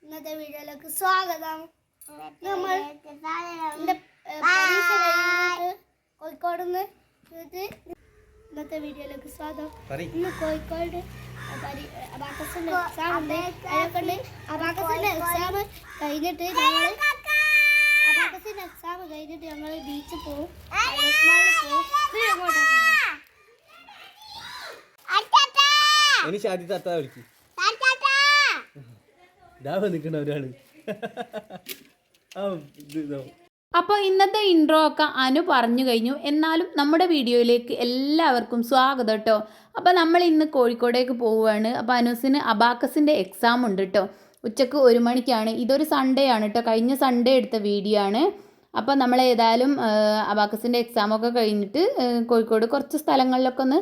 ഇന്നത്തെ വീഡിയോയിലേക്ക് സ്വാഗതം. നമ്മൾ കോഴിക്കോട് നിന്ന് ഇന്നത്തെ വീഡിയോയിലേക്ക് സ്വാഗതം. ഇന്ന് കോഴിക്കോട് അബാക്കസിന്റെ എക്സാം ഉണ്ട്. അബാക്കസിന്റെ എക്സാം കഴിഞ്ഞിട്ട് ഞങ്ങൾ ബീച്ചിൽ പോകും. അപ്പോൾ ഇന്നത്തെ ഇൻട്രോ ഒക്കെ അനു പറഞ്ഞു കഴിഞ്ഞു. എന്നാലും നമ്മുടെ വീഡിയോയിലേക്ക് എല്ലാവർക്കും സ്വാഗതം കേട്ടോ. അപ്പോൾ നമ്മൾ ഇന്ന് കോഴിക്കോടേക്ക് പോവുകയാണ്. അപ്പോൾ അനുസിന് അബാക്കസിൻ്റെ എക്സാം ഉണ്ട് കേട്ടോ. ഉച്ചക്ക് 1 മണിക്കാണ്. ഇതൊരു സൺഡേ ആണ് കേട്ടോ. കഴിഞ്ഞ സൺഡേ എടുത്ത വീഡിയോ ആണ്. അപ്പോൾ നമ്മൾ ഏതായാലും അബാക്കസിൻ്റെ എക്സാമൊക്കെ കഴിഞ്ഞിട്ട് കോഴിക്കോട് കുറച്ച് സ്ഥലങ്ങളിലൊക്കെ ഒന്ന്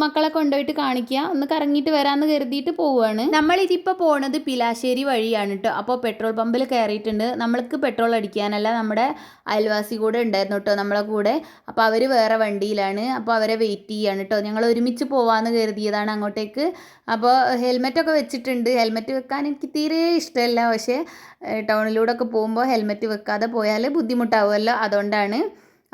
മക്കളെ കൊണ്ടുപോയിട്ട് കാണിക്കുക, ഒന്ന് കറങ്ങിയിട്ട് വരാമെന്ന് കരുതിയിട്ട് പോവുകയാണ്. നമ്മളിതിപ്പോൾ പോണത് പിലാശ്ശേരി വഴിയാണ് കേട്ടോ. അപ്പോൾ പെട്രോൾ പമ്പിൽ കയറിയിട്ടുണ്ട്. നമ്മൾക്ക് പെട്രോൾ അടിക്കാനല്ല, നമ്മുടെ അയൽവാസി കൂടെ ഉണ്ടായിരുന്നു കേട്ടോ നമ്മളെ കൂടെ. അപ്പോൾ അവർ വേറെ വണ്ടിയിലാണ്. അപ്പോൾ അവരെ വെയിറ്റ് ചെയ്യാണ് കേട്ടോ. ഞങ്ങൾ ഒരുമിച്ച് പോവാമെന്ന് കരുതിയതാണ് അങ്ങോട്ടേക്ക്. അപ്പോൾ ഹെൽമെറ്റൊക്കെ വെച്ചിട്ടുണ്ട്. ഹെൽമെറ്റ് വെക്കാൻ എനിക്ക് തീരെ ഇഷ്ടമല്ല. പക്ഷേ ടൗണിലൂടെ ഒക്കെ പോകുമ്പോൾ ഹെൽമെറ്റ് വെക്കാതെ പോയാൽ ബുദ്ധിമുട്ടാവുമല്ലോ, അതുകൊണ്ടാണ്.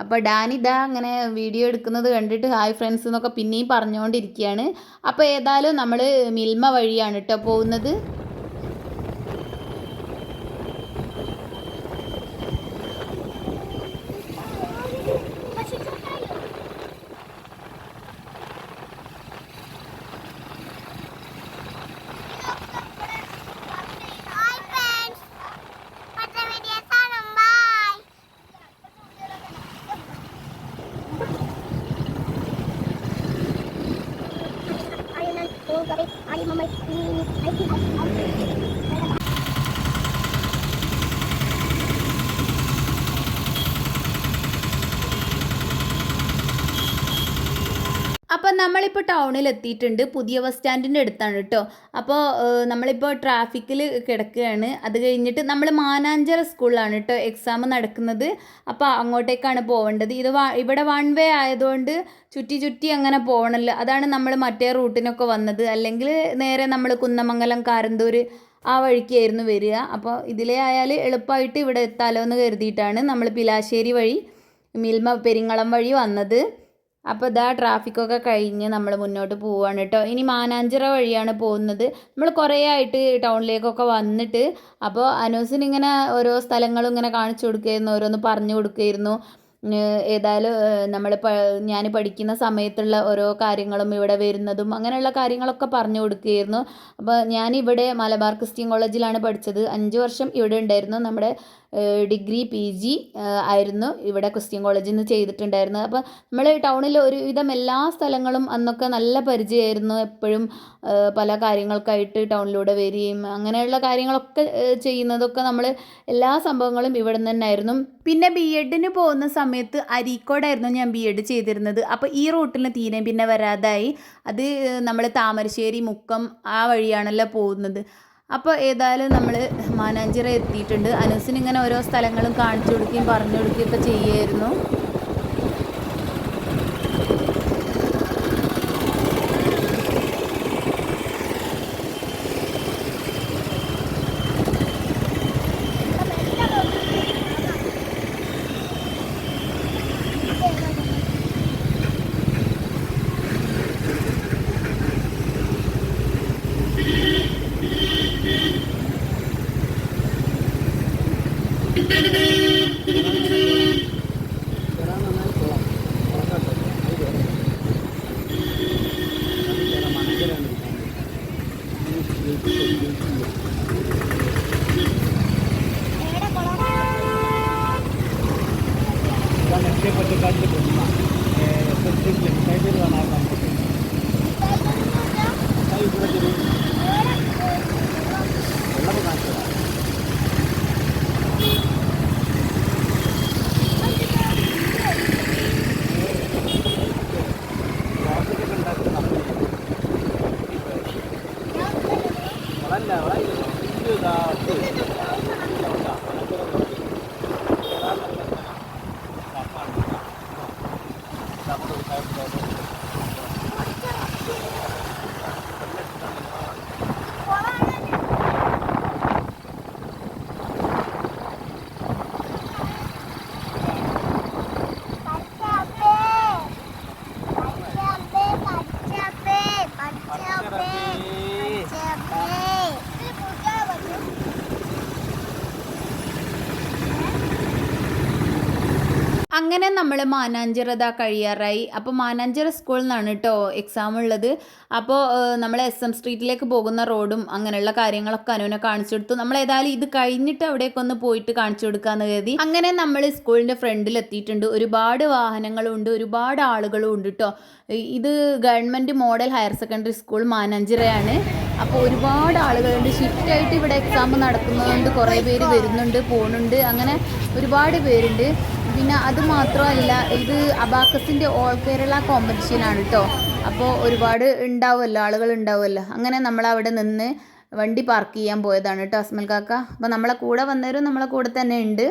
അപ്പോൾ ഡാനിതാ അങ്ങനെ വീഡിയോ എടുക്കുന്നത് കണ്ടിട്ട് ഹായ് ഫ്രണ്ട്സ് എന്നൊക്കെ പിന്നെയും പറഞ്ഞുകൊണ്ടിരിക്കുകയാണ്. അപ്പോൾ ഏതായാലും നമ്മൾ മിൽമ വഴിയാണ് കേട്ടോ പോകുന്നത്. അപ്പം നമ്മളിപ്പോൾ ടൗണിൽ എത്തിയിട്ടുണ്ട്. പുതിയ ബസ് സ്റ്റാൻഡിൻ്റെ അടുത്താണ് കേട്ടോ. അപ്പോൾ നമ്മളിപ്പോൾ ട്രാഫിക്കിൽ കിടക്കുകയാണ്. അത് കഴിഞ്ഞിട്ട് നമ്മൾ മാനാഞ്ചിറ സ്കൂളിലാണ് കേട്ടോ എക്സാം നടക്കുന്നത്. അപ്പോൾ അങ്ങോട്ടേക്കാണ് പോകേണ്ടത്. ഇവിടെ 1 വേ ആയതുകൊണ്ട് ചുറ്റി അങ്ങനെ പോകണമല്ലോ. അതാണ് നമ്മൾ മറ്റേ റൂട്ടിനൊക്കെ വന്നത്. അല്ലെങ്കിൽ നേരെ നമ്മൾ കുന്നമംഗലം കാരന്തൂർ ആ വഴിക്കായിരുന്നു വരിക. അപ്പോൾ ഇതിലേ ആയാൽ എളുപ്പമായിട്ട് ഇവിടെ എത്താലോ എന്ന് കരുതിയിട്ടാണ് നമ്മൾ പിലാശ്ശേരി വഴി മിൽമ പെരിങ്ങളം വഴി വന്നത്. അപ്പോൾ ഇതാ ട്രാഫിക്കൊക്കെ കഴിഞ്ഞ് നമ്മൾ മുന്നോട്ട് പോവുകയാണ് കേട്ടോ. ഇനി മാനാഞ്ചിറ വഴിയാണ് പോകുന്നത്. നമ്മൾ കുറേ ആയിട്ട് ടൗണിലേക്കൊക്കെ വന്നിട്ട്. അപ്പോൾ അനൂസിനിങ്ങനെ ഓരോ സ്ഥലങ്ങളും ഇങ്ങനെ കാണിച്ചു കൊടുക്കുകയായിരുന്നു, ഓരോന്ന് പറഞ്ഞു കൊടുക്കുകയായിരുന്നു. ഏതായാലും ഞാൻ പഠിക്കുന്ന സമയത്തുള്ള ഓരോ കാര്യങ്ങളും ഇവിടെ വരുന്നതും അങ്ങനെയുള്ള കാര്യങ്ങളൊക്കെ പറഞ്ഞു കൊടുക്കുകയായിരുന്നു. അപ്പോൾ ഞാനിവിടെ മലബാർ ക്രിസ്ത്യൻ കോളേജിലാണ് പഠിച്ചത്. 5 വർഷം ഇവിടെ ഉണ്ടായിരുന്നു. നമ്മുടെ ഡിഗ്രി PG ആയിരുന്നു ഇവിടെ ക്രിസ്ത്യൻ കോളേജിൽ നിന്ന് ചെയ്തിട്ടുണ്ടായിരുന്നത്. അപ്പോൾ നമ്മൾ ടൗണിൽ ഒരുവിധം എല്ലാ സ്ഥലങ്ങളും അന്നൊക്കെ നല്ല പരിചയമായിരുന്നു. എപ്പോഴും പല കാര്യങ്ങൾക്കായിട്ട് ടൗണിലൂടെ വരികയും അങ്ങനെയുള്ള കാര്യങ്ങളൊക്കെ ചെയ്യുന്നതൊക്കെ നമ്മൾ എല്ലാ സംഭവങ്ങളും ഇവിടെ നിന്ന് തന്നെ ആയിരുന്നു. പിന്നെ BEdന് പോകുന്ന സമയത്ത് അരീക്കോടായിരുന്നു ഞാൻ BEd ചെയ്തിരുന്നത്. അപ്പോൾ ഈ റൂട്ടിൽ തീരെ പിന്നെ വരാതായി. അത് നമ്മൾ താമരശ്ശേരി മുക്കം ആ വഴിയാണല്ലോ പോകുന്നത്. അപ്പോൾ ഏതായാലും നമ്മൾ മാനാഞ്ചിറ എത്തിയിട്ടുണ്ട്. അനൂസിന് ഇങ്ങനെ ഓരോ സ്ഥലങ്ങളും കാണിച്ചു കൊടുക്കുകയും പറഞ്ഞു കൊടുക്കുകയും ഒക്കെ ചെയ്യുമായിരുന്നു. അങ്ങനെ നമ്മൾ മാനാഞ്ചിറ ഇതാ കഴിയാറായി. അപ്പോൾ മാനാഞ്ചിറ സ്കൂളിൽ നിന്നാണ് കേട്ടോ എക്സാം ഉള്ളത്. അപ്പോൾ നമ്മൾ SM സ്ട്രീറ്റിലേക്ക് പോകുന്ന റോഡും അങ്ങനെയുള്ള കാര്യങ്ങളൊക്കെ അനുവിനെ കാണിച്ചു കൊടുത്തു. നമ്മൾ ഏതായാലും ഇത് കഴിഞ്ഞിട്ട് അവിടേക്ക് ഒന്ന് പോയിട്ട് കാണിച്ചു കൊടുക്കാമെന്ന് കരുതി. അങ്ങനെ നമ്മൾ സ്കൂളിൻ്റെ ഫ്രണ്ടിൽ എത്തിയിട്ടുണ്ട്. ഒരുപാട് വാഹനങ്ങളുണ്ട്, ഒരുപാട് ആളുകളും ഉണ്ട് കേട്ടോ. ഇത് government model higher secondary school മാനാഞ്ചിറയാണ്. അപ്പോൾ ഒരുപാട് ആളുകളുണ്ട്. ഷിഫ്റ്റായിട്ട് ഇവിടെ എക്സാം നടക്കുന്നതുകൊണ്ട് കുറേ പേര് വരുന്നുണ്ട്, പോകുന്നുണ്ട്, അങ്ങനെ ഒരുപാട് പേരുണ്ട്. പിന്നെ അത് മാത്രമല്ല, ഇത് അബാക്കസിൻ്റെ ഓൾ കേരള കോമ്പറ്റീഷനാണ് കേട്ടോ. അപ്പോൾ ഒരുപാട് ഉണ്ടാവുമല്ലോ, ആളുകൾ ഉണ്ടാവുമല്ലോ. അങ്ങനെ നമ്മളവിടെ നിന്ന് വണ്ടി പാർക്ക് ചെയ്യാൻ പോയതാണ് കേട്ടോ അസ്മൽ കാക്ക. അപ്പോൾ നമ്മളെ കൂടെ വന്നവരും നമ്മളെ കൂടെ തന്നെ ഉണ്ട്.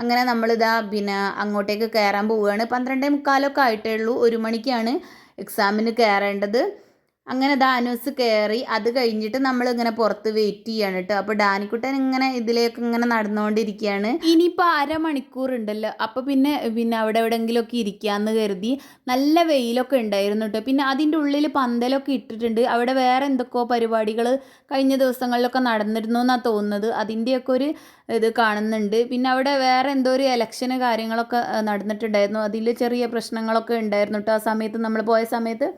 അങ്ങനെ നമ്മളിതാ പിന്നെ അങ്ങോട്ടേക്ക് കയറാൻ പോവുകയാണ്. 12:45 ആയിട്ടേ ഉള്ളൂ. 1 മണിക്കാണ് എക്സാമിന് കയറേണ്ടത്. അങ്ങനെ അനൂസ് കയറി. അത് കഴിഞ്ഞിട്ട് നമ്മളിങ്ങനെ പുറത്ത് വെയിറ്റ് ചെയ്യാണ് കേട്ടോ. അപ്പോൾ ഡാനിക്കുട്ടൻ ഇങ്ങനെ ഇതിലേക്ക് ഇങ്ങനെ നടന്നുകൊണ്ടിരിക്കുകയാണ്. ഇനിയിപ്പോൾ അരമണിക്കൂർ ഉണ്ടല്ലോ, അപ്പോൾ പിന്നെ അവിടെ എവിടെയെങ്കിലുമൊക്കെ ഇരിക്കാമെന്ന് കരുതി. നല്ല വെയിലൊക്കെ ഉണ്ടായിരുന്നു കേട്ടോ. പിന്നെ അതിൻ്റെ ഉള്ളിൽ പന്തലൊക്കെ ഇട്ടിട്ടുണ്ട്. അവിടെ വേറെ എന്തൊക്കെയോ പരിപാടികൾ കഴിഞ്ഞ ദിവസങ്ങളിലൊക്കെ നടന്നിരുന്നു എന്നാണ് തോന്നുന്നത്. അതിൻ്റെയൊക്കെ ഒരു ഇത് കാണുന്നുണ്ട്. പിന്നെ അവിടെ വേറെ എന്തോ ഒരു ഇലക്ഷന് കാര്യങ്ങളൊക്കെ നടന്നിട്ടുണ്ടായിരുന്നു. അതിൽ ചെറിയ പ്രശ്നങ്ങളൊക്കെ ഉണ്ടായിരുന്നു കേട്ടോ ആ സമയത്ത്, നമ്മൾ പോയ സമയത്ത്.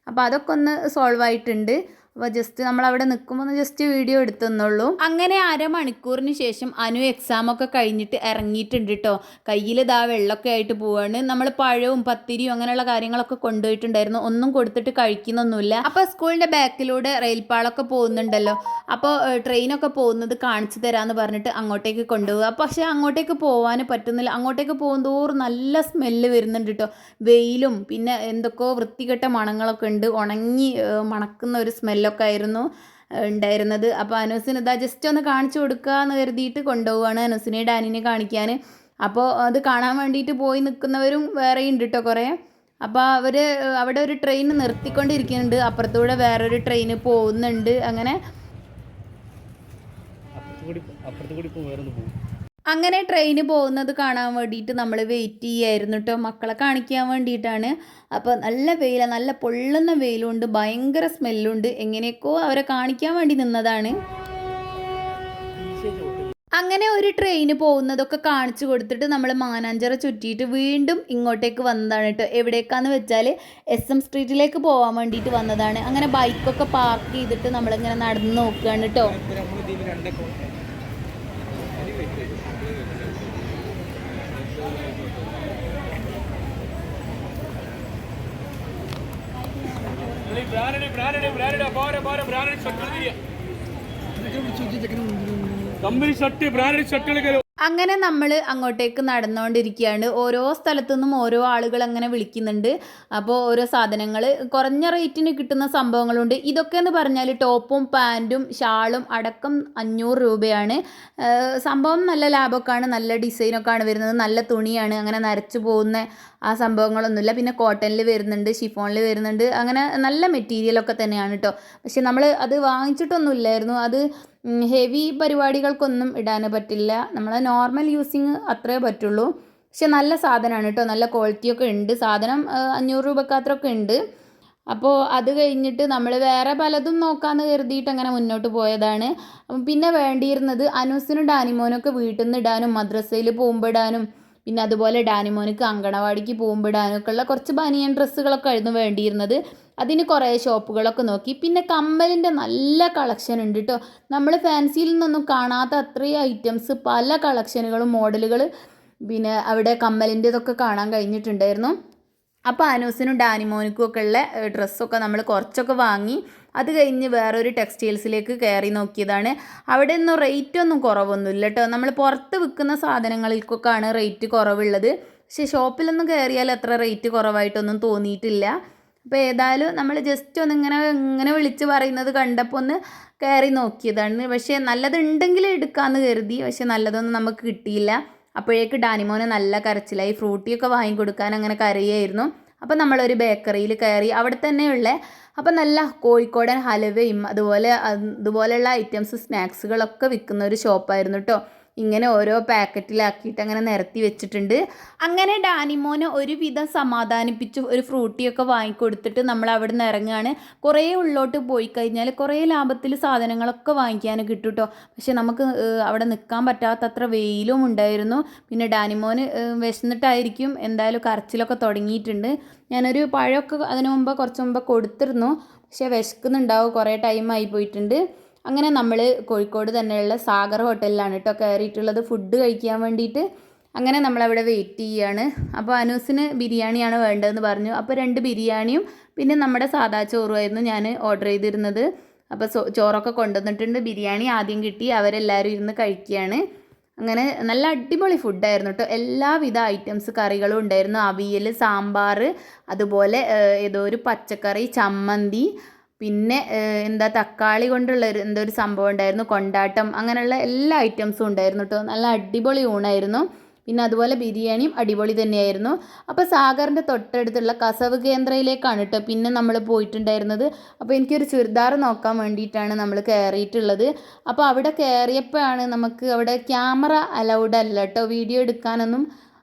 അപ്പോൾ അതൊക്കെ ഒന്ന് സോൾവ് ആയിട്ടുണ്ട്. അപ്പോൾ ജസ്റ്റ് നമ്മളവിടെ നിൽക്കുമ്പോൾ ഒന്ന് ജസ്റ്റ് വീഡിയോ എടുത്തെന്നുള്ളൂ. അങ്ങനെ അരമണിക്കൂറിന് ശേഷം അനു എക്സാമൊക്കെ കഴിഞ്ഞിട്ട് ഇറങ്ങിയിട്ടുണ്ട് കേട്ടോ. കയ്യിൽ വെള്ളമൊക്കെ ആയിട്ട് പോവാണ്. നമ്മൾ പഴവും പത്തിരിയും അങ്ങനെയുള്ള കാര്യങ്ങളൊക്കെ കൊണ്ടുപോയിട്ടുണ്ടായിരുന്നു. ഒന്നും കൊടുത്തിട്ട് കഴിക്കുന്നൊന്നുമില്ല. അപ്പോൾ സ്കൂളിൻ്റെ ബാക്കിലൂടെ റെയിൽപാളൊക്കെ പോകുന്നുണ്ടല്ലോ, അപ്പോൾ ട്രെയിനൊക്കെ പോകുന്നത് കാണിച്ചു തരാമെന്ന് പറഞ്ഞിട്ട് അങ്ങോട്ടേക്ക് കൊണ്ടുപോകുക. പക്ഷേ അങ്ങോട്ടേക്ക് പോകാൻ പറ്റുന്നില്ല. അങ്ങോട്ടേക്ക് പോകുന്തോറും നല്ല സ്മെല്ല് വരുന്നുണ്ട് കേട്ടോ. വെയിലും പിന്നെ എന്തൊക്കെയോ വൃത്തികെട്ട മണങ്ങളൊക്കെ ഉണ്ട്. ഉണങ്ങി മണക്കുന്ന ഒരു സ്മെല്ലൊക്കെ ആയിരുന്നു ഉണ്ടായിരുന്നത്. അപ്പോൾ അനൂസിന് ജസ്റ്റ് ഒന്ന് കാണിച്ചു കൊടുക്കുക എന്ന് കരുതിയിട്ട് കൊണ്ടുപോവുകയാണ്, അനൂസിനെ ഡാനിനെ കാണിക്കാൻ. അപ്പോൾ അത് കാണാൻ വേണ്ടിയിട്ട് പോയി നിൽക്കുന്നവരും വേറെ ഉണ്ട് കേട്ടോ കുറേ. അപ്പോൾ അവർ അവിടെ ഒരു ട്രെയിൻ നിർത്തിക്കൊണ്ടിരിക്കുന്നുണ്ട്. അപ്പുറത്തൂടെ വേറൊരു ട്രെയിൻ പോകുന്നുണ്ട്. അങ്ങനെ ട്രെയിന് പോകുന്നത് കാണാൻ വേണ്ടിയിട്ട് നമ്മൾ വെയിറ്റ് ചെയ്യായിരുന്നു കേട്ടോ, മക്കളെ കാണിക്കാൻ വേണ്ടിയിട്ടാണ്. അപ്പോൾ നല്ല വെയിലാണ്, നല്ല പൊള്ളുന്ന വെയിലുണ്ട്, ഭയങ്കര സ്മെല്ലുണ്ട്. എങ്ങനെയൊക്കെയോ അവരെ കാണിക്കാൻ വേണ്ടി നിന്നതാണ്. അങ്ങനെ ഒരു ട്രെയിന് പോകുന്നതൊക്കെ കാണിച്ചു കൊടുത്തിട്ട് നമ്മൾ മാനാഞ്ചിറ ചുറ്റിയിട്ട് വീണ്ടും ഇങ്ങോട്ടേക്ക് വന്നതാണ് കേട്ടോ. എവിടേക്കാന്ന് വെച്ചാൽ SM സ്ട്രീറ്റിലേക്ക് പോകാൻ വേണ്ടിയിട്ട് വന്നതാണ്. അങ്ങനെ ബൈക്കൊക്കെ പാർക്ക് ചെയ്തിട്ട് നമ്മളിങ്ങനെ നടന്ന് നോക്കുകയാണ് കേട്ടോ. അങ്ങനെ നമ്മൾ അങ്ങോട്ടേക്ക് നടന്നുകൊണ്ടിരിക്കുകയാണ്. ഓരോ സ്ഥലത്തു നിന്നും ഓരോ ആളുകൾ അങ്ങനെ വിളിക്കുന്നുണ്ട്. അപ്പോൾ ഓരോ സാധനങ്ങൾ കുറഞ്ഞ റേറ്റിന് കിട്ടുന്ന സംഭവങ്ങളുണ്ട്. ഇതൊക്കെ എന്ന് പറഞ്ഞാൽ ടോപ്പും പാൻറ്റും ഷാളും അടക്കം 500 രൂപയാണ്. സംഭവം നല്ല ലാഭമൊക്കെയാണ്, നല്ല ഡിസൈനൊക്കെയാണ് വരുന്നത്, നല്ല തുണിയാണ്, അങ്ങനെ നരച്ചു പോകുന്ന ആ സംഭവങ്ങളൊന്നുമില്ല. പിന്നെ കോട്ടണിൽ വരുന്നുണ്ട്, ഷിഫോണിൽ വരുന്നുണ്ട്, അങ്ങനെ നല്ല മെറ്റീരിയലൊക്കെ തന്നെയാണ് കേട്ടോ. പക്ഷെ നമ്മൾ അത് വാങ്ങിച്ചിട്ടൊന്നുമില്ലായിരുന്നു. അത് ഹെവി പരിപാടികൾക്കൊന്നും ഇടാൻ പറ്റില്ല. നമ്മൾ നോർമൽ യൂസിങ് അത്രേ പറ്റുള്ളൂ. പക്ഷെ നല്ല സാധനമാണ് കേട്ടോ, നല്ല ക്വാളിറ്റിയൊക്കെ ഉണ്ട്. സാധനം 500 രൂപക്ക് അത്രയൊക്കെ ഉണ്ട്. അപ്പോൾ അത് കഴിഞ്ഞിട്ട് നമ്മൾ വേറെ പലതും നോക്കാമെന്ന് കരുതിയിട്ട് അങ്ങനെ മുന്നോട്ട് പോയതാണ്. പിന്നെ വേണ്ടിയിരുന്നത് അനൂസിനും ഡാനിമോനൊക്കെ വീട്ടിൽ നിന്ന് ഇടാനും മദ്രസയിൽ പോകുമ്പോൾ ഇടാനും പിന്നെ അതുപോലെ ഡാനിമോനിക്ക് അങ്കണവാടിക്ക് പോകുമ്പോൾ ഇടാനൊക്കെ ഉള്ള കുറച്ച് ബനിയൻ ഡ്രസ്സുകളൊക്കെ ആയിരുന്നു വേണ്ടിയിരുന്നത്. അതിന് കുറേ ഷോപ്പുകളൊക്കെ നോക്കി. പിന്നെ കമ്മലിൻ്റെ നല്ല കളക്ഷൻ ഉണ്ട് കേട്ടോ. നമ്മൾ ഫാൻസിയിൽ നിന്നൊന്നും കാണാത്ത അത്രയും ഐറ്റംസ്, പല കളക്ഷനുകളും മോഡലുകൾ പിന്നെ അവിടെ കമ്മലിൻ്റെതൊക്കെ കാണാൻ കഴിഞ്ഞിട്ടുണ്ടായിരുന്നു. അപ്പോൾ അനൂസിനും ഡാനിമോനിക്കും ഒക്കെ ഉള്ള ഡ്രസ്സൊക്കെ നമ്മൾ കുറച്ചൊക്കെ വാങ്ങി. അത് കഴിഞ്ഞ് വേറൊരു ടെക്സ്റ്റൈൽസിലേക്ക് കയറി നോക്കിയതാണ്. അവിടെ ഒന്നും റേറ്റൊന്നും കുറവൊന്നുമില്ല കേട്ടോ. നമ്മൾ പുറത്ത് വിൽക്കുന്ന സാധനങ്ങൾക്കൊക്കെയാണ് റേറ്റ് കുറവുള്ളത്. പക്ഷേ ഷോപ്പിലൊന്നും കയറിയാൽ അത്ര റേറ്റ് കുറവായിട്ടൊന്നും തോന്നിയിട്ടില്ല. അപ്പോൾ ഏതായാലും നമ്മൾ ജസ്റ്റ് ഒന്ന് ഇങ്ങനെ വിളിച്ച് പറയുന്നത് കണ്ടപ്പോൾ ഒന്ന് കയറി നോക്കിയതാണ്. പക്ഷേ നല്ലതുണ്ടെങ്കിൽ എടുക്കാമെന്ന് കരുതി. പക്ഷേ നല്ലതൊന്നും നമുക്ക് കിട്ടിയില്ല. അപ്പോഴേക്ക് ഡാനിമോനെ നല്ല കരച്ചിലായി. ഫ്രൂട്ടിയൊക്കെ വാങ്ങിക്കൊടുക്കാൻ അങ്ങനെ കരയായിരുന്നു. അപ്പോൾ നമ്മളൊരു ബേക്കറിയിൽ കയറി. അവിടെ തന്നെയുള്ള അപ്പോൾ നല്ല കോഴിക്കോടൻ ഹലുവയും അതുപോലെയുള്ള ഐറ്റംസ് സ്നാക്സുകളൊക്കെ വിൽക്കുന്ന ഒരു ഷോപ്പായിരുന്നു കേട്ടോ. ഇങ്ങനെ ഓരോ പാക്കറ്റിലാക്കിയിട്ട് അങ്ങനെ നിരത്തി വെച്ചിട്ടുണ്ട്. അങ്ങനെ ഡാനിമോനെ ഒരുവിധം സമാധാനിപ്പിച്ചു ഒരു ഫ്രൂട്ടിയൊക്കെ വാങ്ങിക്കൊടുത്തിട്ട് നമ്മൾ അവിടെ നിന്ന് ഇറങ്ങുകയാണ്. കുറേ ഉള്ളോട്ട് പോയി കഴിഞ്ഞാൽ കുറേ ലാഭത്തിൽ സാധനങ്ങളൊക്കെ വാങ്ങിക്കാൻ കിട്ടും കേട്ടോ. പക്ഷെ നമുക്ക് അവിടെ നിൽക്കാൻ പറ്റാത്തത്ര വെയിലും ഉണ്ടായിരുന്നു. പിന്നെ ഡാനിമോന് വിശന്നിട്ടായിരിക്കും എന്തായാലും കരച്ചിലൊക്കെ തുടങ്ങിയിട്ടുണ്ട്. ഞാനൊരു പഴമൊക്കെ അതിനു മുമ്പ് കുറച്ച് മുമ്പ് കൊടുത്തിരുന്നു. പക്ഷേ വിശക്കുന്നുണ്ടാവും, കുറേ ടൈമായി പോയിട്ടുണ്ട്. അങ്ങനെ നമ്മൾ കോഴിക്കോട് തന്നെയുള്ള സാഗർ ഹോട്ടലിലാണ് കേട്ടോ കയറിയിട്ടുള്ളത് ഫുഡ് കഴിക്കാൻ വേണ്ടിയിട്ട്. അങ്ങനെ നമ്മളവിടെ വെയിറ്റ് ചെയ്യുകയാണ്. അപ്പോൾ അനൂസിന് ബിരിയാണിയാണ് വേണ്ടതെന്ന് പറഞ്ഞു. അപ്പോൾ 2 ബിരിയാണിയും പിന്നെ നമ്മുടെ സാദാ ചോറുമായിരുന്നു ഞാൻ ഓർഡർ ചെയ്തിരുന്നത്. അപ്പോൾ ചോറൊക്കെ കൊണ്ടുവന്നിട്ടുണ്ട്. ബിരിയാണി ആദ്യം കിട്ടി, അവരെല്ലാവരും ഇരുന്ന് കഴിക്കുകയാണ്. അങ്ങനെ നല്ല അടിപൊളി ഫുഡായിരുന്നു കേട്ടോ. എല്ലാവിധ ഐറ്റംസ് കറികളും ഉണ്ടായിരുന്നു. അവിയൽ, സാമ്പാർ, അതുപോലെ ഏതോ ഒരു പച്ചക്കറി, ചമ്മന്തി, പിന്നെ എന്താ തക്കാളി കൊണ്ടുള്ള എന്തോ ഒരു സംഭവം ഉണ്ടായിരുന്നു, കൊണ്ടാട്ടം, അങ്ങനെയുള്ള എല്ലാ ഐറ്റംസും ഉണ്ടായിരുന്നു കേട്ടോ. നല്ല അടിപൊളി ഊണായിരുന്നു. പിന്നെ അതുപോലെ ബിരിയാണിയും അടിപൊളി തന്നെയായിരുന്നു. അപ്പോൾ സാഗറിൻ്റെ തൊട്ടടുത്തുള്ള കസവ് കേന്ദ്രയിലേക്കാണ് കേട്ടോ പിന്നെ നമ്മൾ പോയിട്ടുണ്ടായിരുന്നത്. അപ്പോൾ എനിക്കൊരു ചുരിദാർ നോക്കാൻ വേണ്ടിയിട്ടാണ് നമ്മൾ കയറിയിട്ടുള്ളത്. അപ്പോൾ അവിടെ കയറിയപ്പോഴാണ് നമുക്ക് അവിടെ ക്യാമറ അലൗഡ് അല്ല കേട്ടോ, വീഡിയോ എടുക്കാനൊന്നും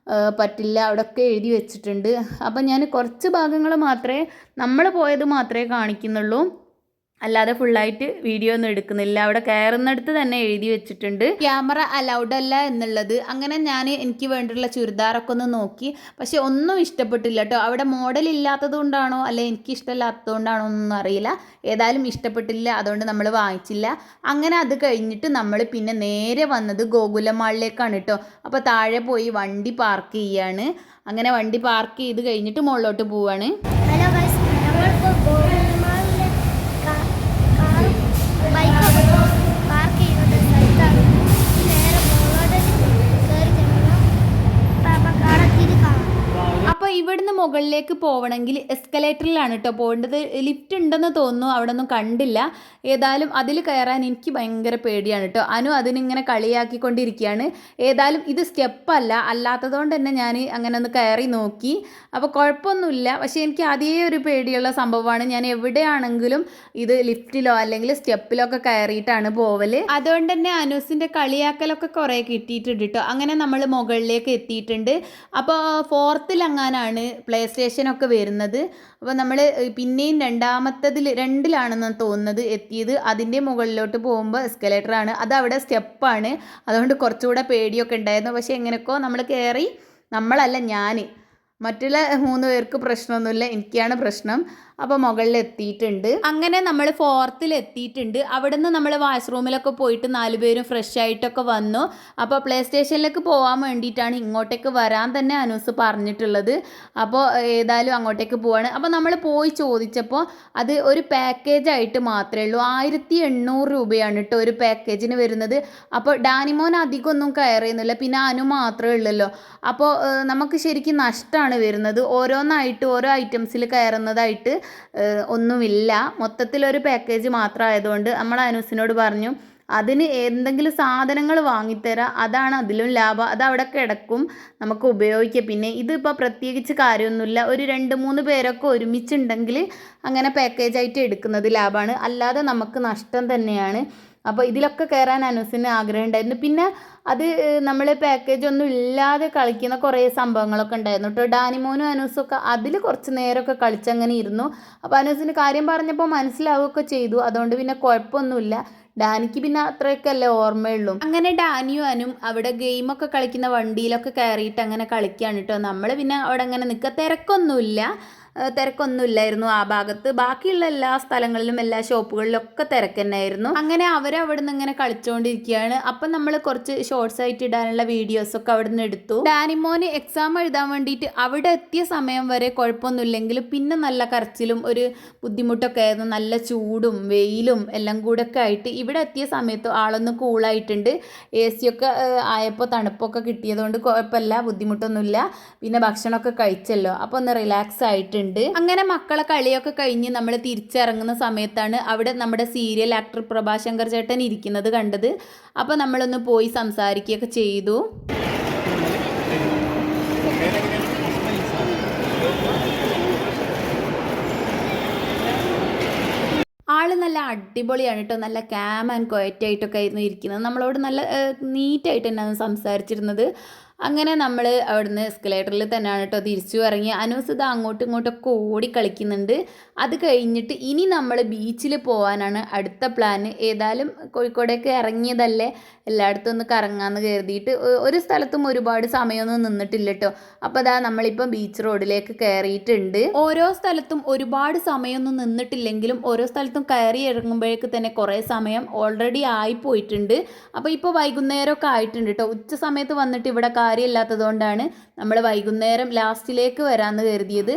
പറ്റില്ല, അവിടെയൊക്കെ എഴുതി വെച്ചിട്ടുണ്ട്. അപ്പം ഞാൻ കുറച്ച് ഭാഗങ്ങൾ മാത്രമേ നമ്മൾ പോയത് മാത്രമേ കാണിക്കുന്നുള്ളൂ, അല്ലാതെ ഫുള്ളായിട്ട് വീഡിയോ ഒന്നും എടുക്കുന്നില്ല. അവിടെ കയറുന്നിടത്ത് തന്നെ എഴുതി വെച്ചിട്ടുണ്ട് ക്യാമറ അലൗഡ് അല്ല എന്നുള്ളത്. അങ്ങനെ എനിക്ക് വേണ്ടിയിട്ടുള്ള ചുരിദാറൊക്കെ ഒന്ന് നോക്കി, പക്ഷെ ഒന്നും ഇഷ്ടപ്പെട്ടില്ല കേട്ടോ. അവിടെ മോഡൽ ഇല്ലാത്തത് കൊണ്ടാണോ അല്ലെ എനിക്ക് ഇഷ്ടമില്ലാത്തത് കൊണ്ടാണോ എന്നൊന്നും അറിയില്ല. ഏതായാലും ഇഷ്ടപ്പെട്ടില്ല, അതുകൊണ്ട് നമ്മൾ വാങ്ങിച്ചില്ല. അങ്ങനെ അത് കഴിഞ്ഞിട്ട് നമ്മൾ പിന്നെ നേരെ വന്നത് ഗോകുലം മാളിലേക്കാണ് കേട്ടോ. അപ്പോൾ താഴെ പോയി വണ്ടി പാർക്ക് ചെയ്യാണ്. അങ്ങനെ വണ്ടി പാർക്ക് ചെയ്ത് കഴിഞ്ഞിട്ട് മുകളിലോട്ട് പോവാണ്. ഹലോ ഗൈസ്, നമ്മളിപ്പോൾ ഗോകുലമാളിലെ ബൈക്കൊക്കെ പാർക്ക് ചെയ്യുന്നത് സ്ഥലത്താണ്. നേരെ മുകളിലോട്ട് കയറി ചെല്ലണം. അപ്പം കാണത്തിരി കാണാം. അപ്പോൾ ഇവിടുന്ന് മുകളിലേക്ക് പോകണമെങ്കിൽ എസ്കലേറ്ററിലാണ് കേട്ടോ പോകേണ്ടത്. ലിഫ്റ്റ് ഉണ്ടെന്ന് തോന്നുന്നു, അവിടെ ഒന്നും കണ്ടില്ല. ഏതായാലും അതിൽ കയറാൻ എനിക്ക് ഭയങ്കര പേടിയാണ് കേട്ടോ. അനു അതിനിങ്ങനെ കളിയാക്കിക്കൊണ്ടിരിക്കുകയാണ്. ഏതായാലും ഇത് സ്റ്റെപ്പല്ല, അല്ലാത്തതുകൊണ്ട് തന്നെ ഞാൻ അങ്ങനെ ഒന്ന് കയറി നോക്കി. അപ്പോൾ കുഴപ്പമൊന്നുമില്ല, പക്ഷേ എനിക്ക് അതേ ഒരു പേടിയുള്ള സംഭവമാണ്. ഞാൻ എവിടെയാണെങ്കിലും ഇത് ലിഫ്റ്റിലോ അല്ലെങ്കിൽ സ്റ്റെപ്പിലോ ഒക്കെ കയറിയിട്ടാണ് പോവൽ. അതുകൊണ്ട് തന്നെ അനൂസിൻ്റെ കളിയാക്കലൊക്കെ കുറേ കിട്ടിയിട്ടുണ്ട് കേട്ടോ. അങ്ങനെ നമ്മൾ മുകളിലേക്ക് എത്തിയിട്ടുണ്ട്. അപ്പോൾ 4th പ്ലേ സ്റ്റേഷനൊക്കെ വരുന്നത്. അപ്പോൾ നമ്മൾ പിന്നെയും രണ്ടിലാണെന്ന് തോന്നുന്നത് എത്തിയത്. അതിൻ്റെ മുകളിലോട്ട് പോകുമ്പോൾ എസ്കലേറ്ററാണ്, അത് അവിടെ സ്റ്റെപ്പാണ്. അതുകൊണ്ട് കുറച്ചുകൂടെ പേടിയൊക്കെ ഉണ്ടായിരുന്നു. പക്ഷേ എങ്ങനെയൊക്കെയോ നമ്മൾ കയറി. നമ്മളല്ല, ഞാൻ. മറ്റുള്ള 3 പേർക്ക് പ്രശ്നമൊന്നുമില്ല, എനിക്കാണ് പ്രശ്നം. അപ്പോൾ മുകളിൽ എത്തിയിട്ടുണ്ട്. അങ്ങനെ നമ്മൾ 4th എത്തിയിട്ടുണ്ട്. അവിടെ നിന്ന് നമ്മൾ വാഷ്റൂമിലൊക്കെ പോയിട്ട് 4 പേരും ഫ്രഷ് ആയിട്ടൊക്കെ വന്നു. അപ്പോൾ പ്ലേ സ്റ്റേഷനിലേക്ക് പോകാൻ വേണ്ടിയിട്ടാണ് ഇങ്ങോട്ടേക്ക് വരാൻ തന്നെ അനൂസ് പറഞ്ഞിട്ടുള്ളത്. അപ്പോൾ ഏതായാലും അങ്ങോട്ടേക്ക് പോവാണ്. അപ്പോൾ നമ്മൾ പോയി ചോദിച്ചപ്പോൾ അത് ഒരു പാക്കേജായിട്ട് മാത്രമേ ഉള്ളൂ. 1800 രൂപയാണ് കേട്ടോ ഒരു പാക്കേജിന് വരുന്നത്. അപ്പോൾ ഡാനിമോൻ അധികമൊന്നും കയറിയൊന്നുമില്ല, പിന്നെ അനു മാത്രമേ ഉള്ളല്ലോ. അപ്പോൾ നമുക്ക് ശരിക്കും നഷ്ടമാണ് വരുന്നത്. ഓരോന്നായിട്ട് ഓരോ ഐറ്റംസിൽ കയറുന്നതായിട്ട് ഒന്നുമില്ല. മൊത്തത്തിലൊരു പാക്കേജ് മാത്രമായതുകൊണ്ട് നമ്മൾ അനൂസിനോട് പറഞ്ഞു അതിന് എന്തെങ്കിലും സാധനങ്ങൾ വാങ്ങിത്തരാം, അതാണ് അതിലും ലാഭം, അതവിടെ കിടക്കും, നമുക്ക് ഉപയോഗിക്കാം. പിന്നെ ഇതിപ്പോൾ പ്രത്യേകിച്ച് കാര്യമൊന്നുമില്ല, ഒരു 2-3 പേരൊക്കെ ഒരുമിച്ചുണ്ടെങ്കിൽ അങ്ങനെ പാക്കേജായിട്ട് എടുക്കുന്നത് ലാഭമാണ്, അല്ലാതെ നമുക്ക് നഷ്ടം തന്നെയാണ്. അപ്പോൾ ഇതിലൊക്കെ കയറാൻ അനൂസിന് ആഗ്രഹം ഉണ്ടായിരുന്നു. പിന്നെ അത് നമ്മൾ പാക്കേജ് ഒന്നും ഇല്ലാതെ കളിക്കുന്ന കുറേ സംഭവങ്ങളൊക്കെ ഉണ്ടായിരുന്നു കേട്ടോ. ഡാനിമോനും അനൂസൊക്കെ അതിൽ കുറച്ച് നേരമൊക്കെ കളിച്ചങ്ങനെ ഇരുന്നു. അപ്പോൾ അനൂസിന് കാര്യം പറഞ്ഞപ്പോൾ മനസ്സിലാവുകയൊക്കെ ചെയ്തു. അതുകൊണ്ട് പിന്നെ കുഴപ്പമൊന്നുമില്ല. ഡാനിക്ക് പിന്നെ അത്രയൊക്കെ അല്ലേ ഓർമ്മയുള്ളൂ. അങ്ങനെ ഡാനിയും അനും അവിടെ ഗെയിമൊക്കെ കളിക്കുന്ന വണ്ടിയിലൊക്കെ കയറിയിട്ട് അങ്ങനെ കളിക്കുകയാണ് കേട്ടോ. നമ്മൾ പിന്നെ അവിടെ അങ്ങനെ നിൽക്കുക, തിരക്കൊന്നുമില്ലായിരുന്നു ആ ഭാഗത്ത്. ബാക്കിയുള്ള എല്ലാ സ്ഥലങ്ങളിലും എല്ലാ ഷോപ്പുകളിലൊക്കെ തിരക്ക് തന്നെയായിരുന്നു. അങ്ങനെ അവരവിടെ നിന്ന് ഇങ്ങനെ കളിച്ചുകൊണ്ടിരിക്കുകയാണ്. അപ്പം നമ്മൾ കുറച്ച് ഷോർട്സ് ആയിട്ട് ഇടാനുള്ള വീഡിയോസൊക്കെ അവിടെ നിന്ന് എടുത്തു. ഡാനിമോന് എക്സാം എഴുതാൻ വേണ്ടിയിട്ട് അവിടെ എത്തിയ സമയം വരെ കുഴപ്പമൊന്നുമില്ലെങ്കിലും പിന്നെ നല്ല കരച്ചിലും ഒരു ബുദ്ധിമുട്ടൊക്കെ ആയിരുന്നു. നല്ല ചൂടും വെയിലും എല്ലാം കൂടെ ഒക്കെ ആയിട്ട് ഇവിടെ എത്തിയ സമയത്ത് ആളൊന്ന് കൂളായിട്ടുണ്ട്. AC ഒക്കെ ആയപ്പോൾ തണുപ്പൊക്കെ കിട്ടിയതുകൊണ്ട് കുഴപ്പമില്ല, ബുദ്ധിമുട്ടൊന്നുമില്ല. പിന്നെ ഭക്ഷണമൊക്കെ കഴിച്ചല്ലോ, അപ്പോൾ ഒന്ന് റിലാക്സ് ആയിട്ടുണ്ട്. അങ്ങനെ മക്കളെ കളിയൊക്കെ കഴിഞ്ഞ് നമ്മൾ തിരിച്ചിറങ്ങുന്ന സമയത്താണ് അവിടെ നമ്മുടെ സീരിയൽ ആക്ടർ പ്രഭാശങ്കർ ചേട്ടൻ ഇരിക്കുന്നത് കണ്ടത്. അപ്പോൾ നമ്മളൊന്ന് പോയി സംസാരിക്കുകയൊക്കെ ചെയ്തു. ആൾ നല്ല അടിപൊളിയാണ് കേട്ടോ. നല്ല ക്യാം ആൻഡ് ക്വയറ്റ് ആയിട്ടൊക്കെ ആയിരുന്നു ഇരിക്കുന്നത്. നമ്മളോട് നല്ല നീറ്റായിട്ട് തന്നെയാണ് സംസാരിച്ചിരുന്നത്. അങ്ങനെ നമ്മൾ അവിടുന്ന് എസ്കലേറ്ററിൽ തന്നെയാണ് കേട്ടോ തിരിച്ചു ഇറങ്ങി. അനൂസ് ഇത് അങ്ങോട്ടും ഇങ്ങോട്ടൊക്കെ ഓടി കളിക്കുന്നുണ്ട്. അത് കഴിഞ്ഞിട്ട് ഇനി നമ്മൾ ബീച്ചിൽ പോകാനാണ് അടുത്ത പ്ലാൻ. ഏതായാലും കോഴിക്കോടേക്ക് ഇറങ്ങിയതല്ലേ, എല്ലായിടത്തും ഒന്ന് കറങ്ങാമെന്ന് കരുതിയിട്ട് ഒരു സ്ഥലത്തും ഒരുപാട് സമയമൊന്നും നിന്നിട്ടില്ല കേട്ടോ. അപ്പോൾ അതാ നമ്മളിപ്പം ബീച്ച് റോഡിലേക്ക് കയറിയിട്ടുണ്ട്. ഓരോ സ്ഥലത്തും ഒരുപാട് സമയമൊന്നും നിന്നിട്ടില്ലെങ്കിലും ഓരോ സ്ഥലത്തും കയറി ഇറങ്ങുമ്പോഴേക്ക് തന്നെ കുറേ സമയം ഓൾറെഡി ആയിപ്പോയിട്ടുണ്ട്. അപ്പോൾ ഇപ്പോൾ വൈകുന്നേരമൊക്കെ ആയിട്ടുണ്ട് കേട്ടോ. ഉച്ച സമയത്ത് വന്നിട്ട് ഇവിടെ കാര്യമില്ലാത്തത് കൊണ്ടാണ് നമ്മൾ വൈകുന്നേരം ലാസ്റ്റിലേക്ക് വരാമെന്ന് കരുതിയത്.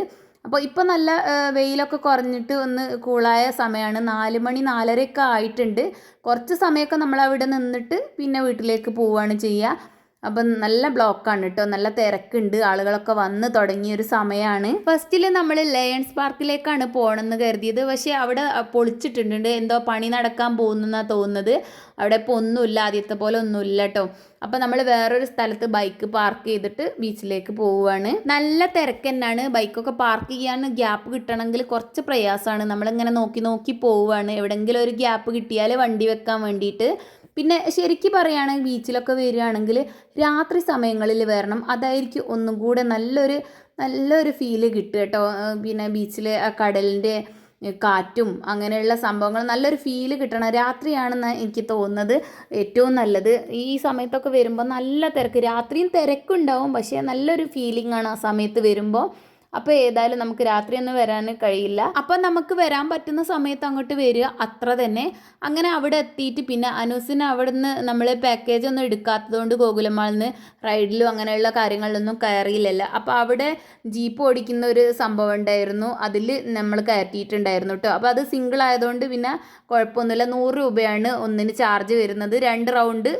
അപ്പോൾ ഇപ്പോൾ നല്ല വെയിലൊക്കെ കുറഞ്ഞിട്ട് ഒന്ന് കൂളായ സമയമാണ്. 4 മണി 4:30 ആയിട്ടുണ്ട്. കുറച്ച് സമയമൊക്കെ നമ്മൾ അവിടെ നിന്നിട്ട് പിന്നെ വീട്ടിലേക്ക് പോവുകയാണ് ചെയ്യുക. അപ്പം നല്ല ബ്ലോക്കാണ് കേട്ടോ, നല്ല തിരക്കുണ്ട്, ആളുകളൊക്കെ വന്ന് തുടങ്ങിയൊരു സമയമാണ്. ഫസ്റ്റിൽ നമ്മൾ ലയൺസ് പാർക്കിലേക്കാണ് പോകണമെന്ന് കരുതിയത്. പക്ഷേ അവിടെ പൊളിച്ചിട്ടുണ്ട്, എന്തോ പണി നടക്കാൻ പോകുന്നെന്നാണ് തോന്നുന്നത്. അവിടെ ഇപ്പോൾ ഒന്നുമില്ല, ആദ്യത്തെ പോലെ ഒന്നുമില്ല കേട്ടോ. അപ്പോൾ നമ്മൾ വേറൊരു സ്ഥലത്ത് ബൈക്ക് പാർക്ക് ചെയ്തിട്ട് ബീച്ചിലേക്ക് പോവുകയാണ്. നല്ല തിരക്ക് തന്നെയാണ്. ബൈക്കൊക്കെ പാർക്ക് ചെയ്യാൻ ഗ്യാപ്പ് കിട്ടണമെങ്കിൽ കുറച്ച് പ്രയാസമാണ്. നമ്മളിങ്ങനെ നോക്കി നോക്കി പോവുകയാണ്, എവിടെയെങ്കിലും ഒരു ഗ്യാപ്പ് കിട്ടിയാൽ വണ്ടി വെക്കാൻ വേണ്ടിയിട്ട്. പിന്നെ ശരിക്കും പറയുകയാണെങ്കിൽ ബീച്ചിലൊക്കെ വരികയാണെങ്കിൽ രാത്രി സമയങ്ങളിൽ വരണം. അതായിരിക്കും ഒന്നും കൂടെ നല്ലൊരു ഫീല് കിട്ടുക കേട്ടോ. പിന്നെ ബീച്ചിലെ ആ കടലിൻ്റെ കാറ്റും അങ്ങനെയുള്ള സംഭവങ്ങൾ നല്ലൊരു ഫീല് കിട്ടണം രാത്രിയാണെന്ന് എനിക്ക് തോന്നുന്നത് ഏറ്റവും നല്ലത്. ഈ സമയത്തൊക്കെ വരുമ്പോൾ നല്ല തിരക്ക്, രാത്രിയും തിരക്കുണ്ടാവും, പക്ഷേ നല്ലൊരു ഫീലിംഗ് ആണ് ആ സമയത്ത് വരുമ്പോൾ. അപ്പോൾ ഏതായാലും നമുക്ക് രാത്രിയൊന്നും വരാൻ കഴിയില്ല. അപ്പോൾ നമുക്ക് വരാൻ പറ്റുന്ന സമയത്ത് അങ്ങോട്ട് വരിക, അത്ര തന്നെ. അങ്ങനെ അവിടെ എത്തിയിട്ട് പിന്നെ അനൂസിന് അവിടെ നിന്ന് നമ്മൾ പാക്കേജ് ഒന്നും എടുക്കാത്തതുകൊണ്ട് ഗോകുലമാളിൽ നിന്ന് റൈഡിലും അങ്ങനെയുള്ള കാര്യങ്ങളിലൊന്നും കയറിയില്ലല്ലോ. അപ്പോൾ അവിടെ ജീപ്പ് ഓടിക്കുന്ന ഒരു സംഭവം ഉണ്ടായിരുന്നു, അതിൽ നമ്മൾ കയറ്റിയിട്ടുണ്ടായിരുന്നു കേട്ടോ. അപ്പോൾ അത് സിംഗിൾ ആയതുകൊണ്ട് പിന്നെ കുഴപ്പമൊന്നുമില്ല. 100 രൂപയാണ് ഒന്നിന് ചാർജ് വരുന്നത്. 2 റൗണ്ട്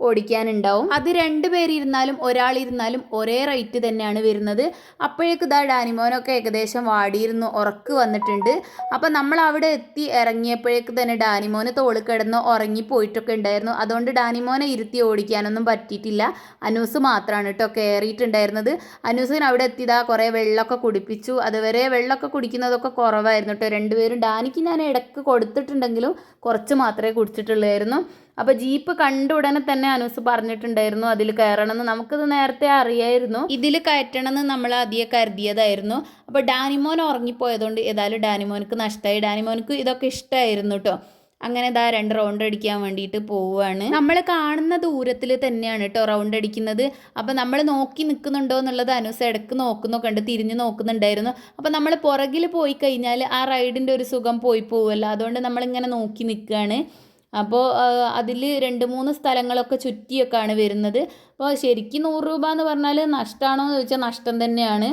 ഓടിക്കാനുണ്ടാവും. അത് 2 പേരിരുന്നാലും ഒരാളിരുന്നാലും ഒരേ റേറ്റ് തന്നെയാണ് വരുന്നത്. അപ്പോഴേക്ക് ഇതാ ഡാനിമോനൊക്കെ ഏകദേശം വാടിയിരുന്നു, ഉറക്ക് വന്നിട്ടുണ്ട്. അപ്പം നമ്മൾ അവിടെ എത്തി ഇറങ്ങിയപ്പോഴേക്ക് തന്നെ ഡാനിമോന് തോള് കിടന്ന് ഉറങ്ങിപ്പോയിട്ടൊക്കെ ഉണ്ടായിരുന്നു. അതുകൊണ്ട് ഡാനിമോനെ ഇരുത്തി ഓടിക്കാനൊന്നും പറ്റിയിട്ടില്ല. അനൂസ് മാത്രമാണ് കേട്ടോ കയറിയിട്ടുണ്ടായിരുന്നത്. അനൂസിന് അവിടെ എത്തിയതാ കുറേ വെള്ളമൊക്കെ കുടിപ്പിച്ചു. അതുവരെ വെള്ളമൊക്കെ കുടിക്കുന്നതൊക്കെ കുറവായിരുന്നു കേട്ടോ. 2 പേരും. ഡാനിക്ക് ഞാൻ ഇടയ്ക്ക് കൊടുത്തിട്ടുണ്ടെങ്കിലും കുറച്ച് മാത്രമേ കുടിച്ചിട്ടുള്ളായിരുന്നു. അപ്പോൾ ജീപ്പ് കണ്ട ഉടനെ തന്നെ അനൂസ് പറഞ്ഞിട്ടുണ്ടായിരുന്നു അതിൽ കയറണമെന്ന്. നമുക്കത് നേരത്തെ അറിയായിരുന്നു, ഇതിൽ കയറ്റണമെന്ന് നമ്മൾ ആദ്യം കരുതിയതായിരുന്നു. അപ്പോൾ ഡാനിമോൻ ഉറങ്ങിപ്പോയതുകൊണ്ട് ഏതായാലും ഡാനിമോനക്ക് നഷ്ടമായി. ഡാനിമോനക്ക് ഇതൊക്കെ ഇഷ്ടമായിരുന്നു കേട്ടോ. അങ്ങനെ ഇതാ 2 റൗണ്ട് അടിക്കാൻ വേണ്ടിയിട്ട് പോവുകയാണ്. നമ്മൾ കാണുന്ന ദൂരത്തിൽ തന്നെയാണ് കേട്ടോ റൗണ്ട് അടിക്കുന്നത്. അപ്പോൾ നമ്മൾ നോക്കി നിൽക്കുന്നുണ്ടോ എന്നുള്ളത് അനൂസ് ഇടയ്ക്ക് നോക്കുന്നൊക്കെ ഉണ്ട്, തിരിഞ്ഞ് നോക്കുന്നുണ്ടായിരുന്നു. അപ്പോൾ നമ്മൾ പുറകിൽ പോയി കഴിഞ്ഞാൽ ആ റൈഡിൻ്റെ ഒരു സുഖം പോവുമല്ലോ, അതുകൊണ്ട് നമ്മളിങ്ങനെ നോക്കി നിൽക്കുകയാണ്. അപ്പോൾ അതിൽ 2-3 സ്ഥലങ്ങളൊക്കെ ചുറ്റിയൊക്കെയാണ് വരുന്നത്. അപ്പോൾ ശരിക്കും 100 രൂപ എന്ന് പറഞ്ഞാൽ നഷ്ടമാണോ എന്ന് ചോദിച്ചാൽ നഷ്ടം തന്നെയാണ്.